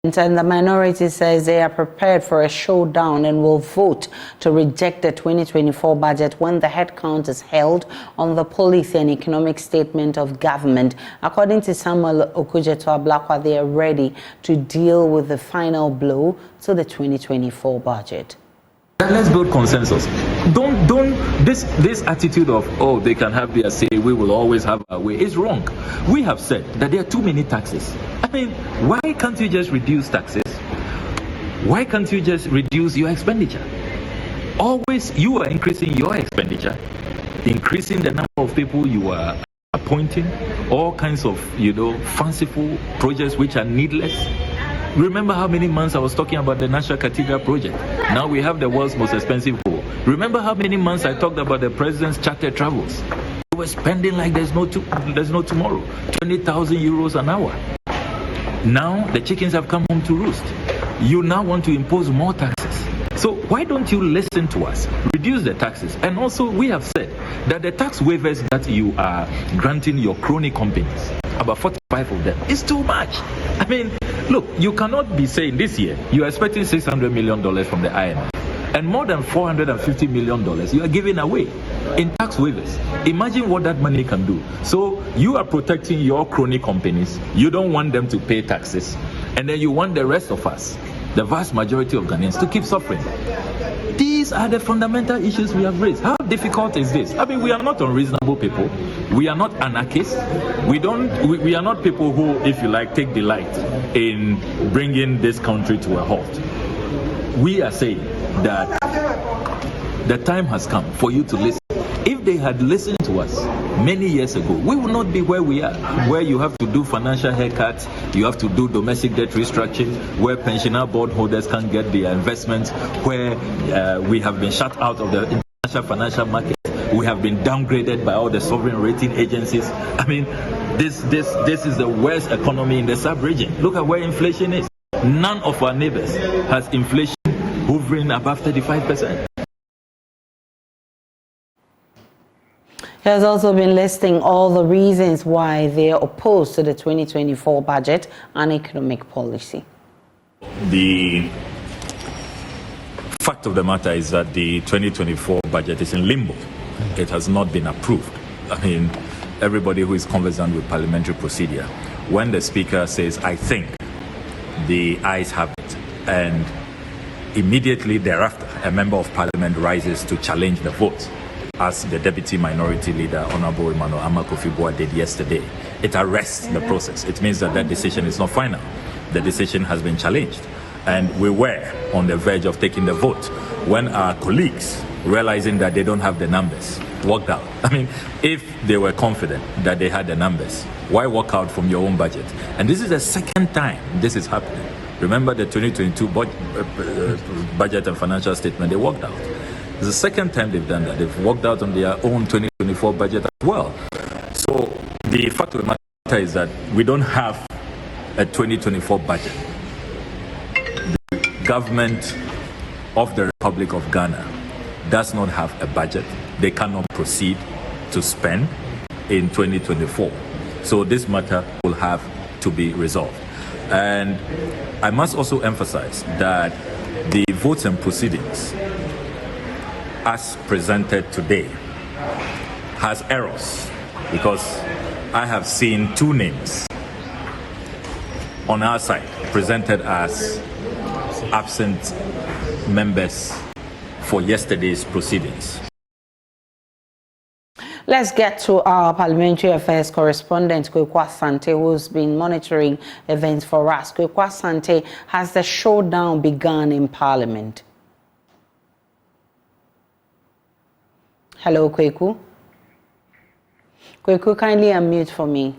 And the minority says they are prepared for a showdown and will vote to reject the 2024 budget when the headcount is held on the policy and economic statement of government. According to Samuel Okujeto-Ablakwa, they are ready to deal with the final blow to the 2024 budget. Let's build consensus. This attitude of, oh, they can have their say, we will always have our way, is wrong. We have said that there are too many taxes. I mean, why can't you just reduce taxes? Why can't you just reduce your expenditure? Always you are increasing your expenditure, increasing the number of people you are appointing, all kinds of, fanciful projects which are needless. Remember how many months I was talking about the National Cathedral project? Now we have the world's most expensive hall. Remember how many months I talked about the president's chartered travels? We were spending like there's no tomorrow, 20,000 euros an hour. Now the chickens have come home to roost. You now want to impose more taxes. So why don't you listen to us? Reduce the taxes. And also we have said that the tax waivers that you are granting your crony companies, about 45 of them, is too much. I mean, look, you cannot be saying this year you are expecting $600 million from the IMF and more than $450 million you are giving away in tax waivers. Imagine what that money can do. So you are protecting your crony companies. You don't want them to pay taxes. And then you want the rest of us, the vast majority of Ghanaians, to keep suffering. These are the fundamental issues we have raised. How difficult is this? I mean, we are not unreasonable people. We are not anarchists. We are not people who, if you like, take delight in bringing this country to a halt. We are saying that the time has come for you to listen. If they had listened to us many years ago, we would not be where we are, where you have to do financial haircuts, you have to do domestic debt restructuring, where pensioner board holders can't get their investments, where we have been shut out of the international financial market, we have been downgraded by all the sovereign rating agencies. I mean, this is the worst economy in the sub-region. Look at where inflation is. None of our neighbors has inflation hovering above 35%. He has also been listing all the reasons why they are opposed to the 2024 budget and economic policy. The fact of the matter is that the 2024 budget is in limbo. It has not been approved. I mean, everybody who is conversant with parliamentary procedure, when the speaker says, I think, the ayes have it, and immediately thereafter, a member of parliament rises to challenge the vote, as the deputy minority leader, Honorable Emmanuel Amakofi-Boa, did yesterday. It arrests the process. It means that decision is not final. The decision has been challenged. And we were on the verge of taking the vote when our colleagues, realizing that they don't have the numbers, walked out. I mean, if they were confident that they had the numbers, why walk out from your own budget? And this is the second time this is happening. Remember the 2022 budget and financial statement, they walked out. It's the second time they've done that. They've walked out on their own 2024 budget as well. So the fact of the matter is that we don't have a 2024 budget. The government of the Republic of Ghana does not have a budget. They cannot proceed to spend in 2024. So this matter will have to be resolved. And I must also emphasize that the votes and proceedings as presented today has errors, because I have seen two names on our side presented as absent members for yesterday's proceedings. Let's get to our Parliamentary Affairs correspondent, Kweku Asante, who's been monitoring events for us. Kweku Asante, has the showdown begun in Parliament? Hello, Kweku. Kweku, kindly unmute for me.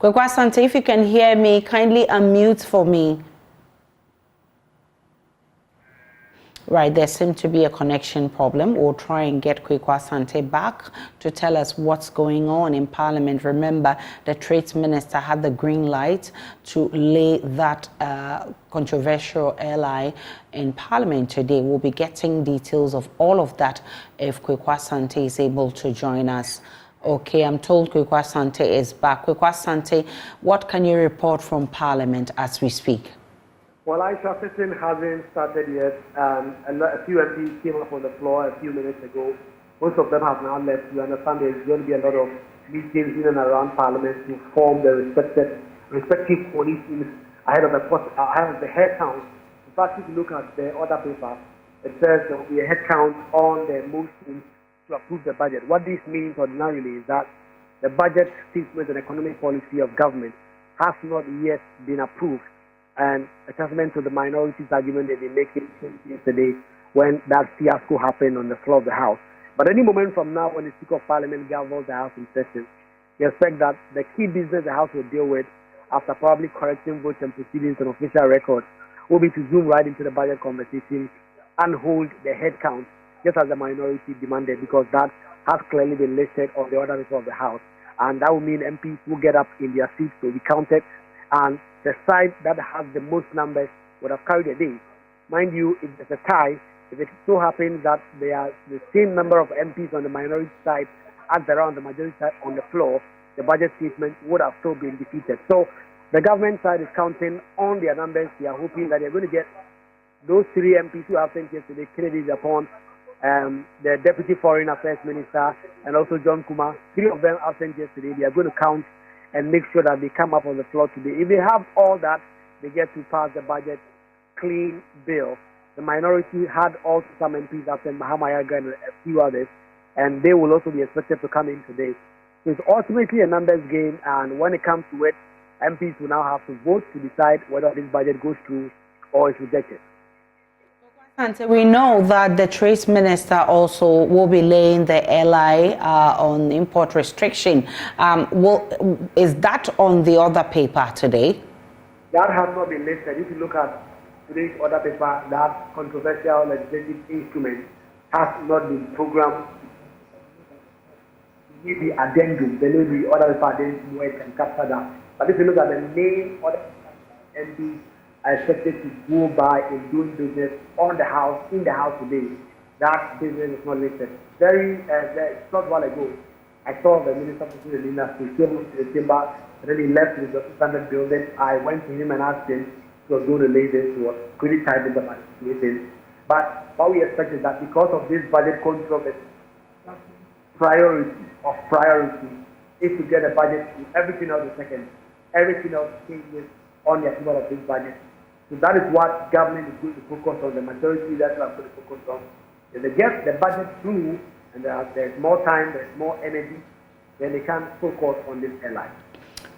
Kweku Asante, if you can hear me, kindly unmute for me. Right, there seemed to be a connection problem. We'll try and get Kweku Asante back to tell us what's going on in Parliament. Remember, the Trade Minister had the green light to lay that controversial LI in Parliament today. We'll be getting details of all of that if Kweku Asante is able to join us Okay, I'm told Kwekwa Asante is back. Kwekwa Asante, what can you report from Parliament as we speak? Well, Aisha, session hasn't started yet. A few MPs came up on the floor a few minutes ago. Most of them have now left. You understand there's going to be a lot of meetings in and around Parliament to form the respective coalitions ahead of the head count. In fact, if you look at the other paper, it says there will be a head count on the motion to approve the budget. What this means ordinarily is that the budget statement and economic policy of government has not yet been approved. And a testament to the minority's argument that they make it yesterday when that fiasco happened on the floor of the House. But any moment from now, when the Speaker of Parliament gathers the House in session, we expect that the key business the House will deal with, after probably correcting votes and proceedings on official records, will be to zoom right into the budget conversation and hold the head count, just as the minority demanded, because that has clearly been listed on the order of the House. And that will mean MPs will get up in their seats to be counted, and the side that has the most numbers would have carried the day. Mind you, if there's a tie, if it so happens that they are the same number of MPs on the minority side as there are on the majority side on the floor, the budget statement would have still been defeated. So the government side is counting on their numbers. They are hoping that they're going to get those three MPs who have sent yesterday, Kennedy upon the Deputy Foreign Affairs Minister and also John Kumar. Three of them have sent yesterday. They are going to count and make sure that they come up on the floor today. If they have all that, they get to pass the budget clean bill. The minority had also some MPs after Mahama Yaga and a few others, and they will also be expected to come in today. So it's ultimately a numbers game, and when it comes to it, MPs will now have to vote to decide whether this budget goes through or is rejected. And we know that the Trade Minister also will be laying the LI on import restriction. Is that on the other paper today? That has not been listed. If you look at today's other paper, that controversial legislative instrument has not been programmed. Maybe addendum, the other paper addendum where it can capture that. But if you look at the main other MPs are expected to go by in doing business on the House, in the House today, that business is not listed. Very short while ago, I saw the Minister for the Lina to came to the chamber, and then he left the standard building. I went to him and asked him if he was going to lay this, he was pretty tight in the situation. But what we expect is that because of this budget controversy, priority is to get a budget to everything else in second. Everything else changes on the approval of this budget. So that is what government is going to focus on. The majority, that's what I'm going to focus on. If they get the budget through and there's more time, there's more energy, then they can focus on this LI.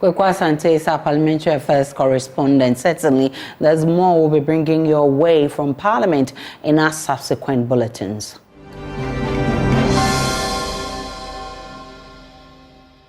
Kwekwa Asante is our Parliamentary Affairs correspondent. Certainly, there's more we'll be bringing your way from Parliament in our subsequent bulletins.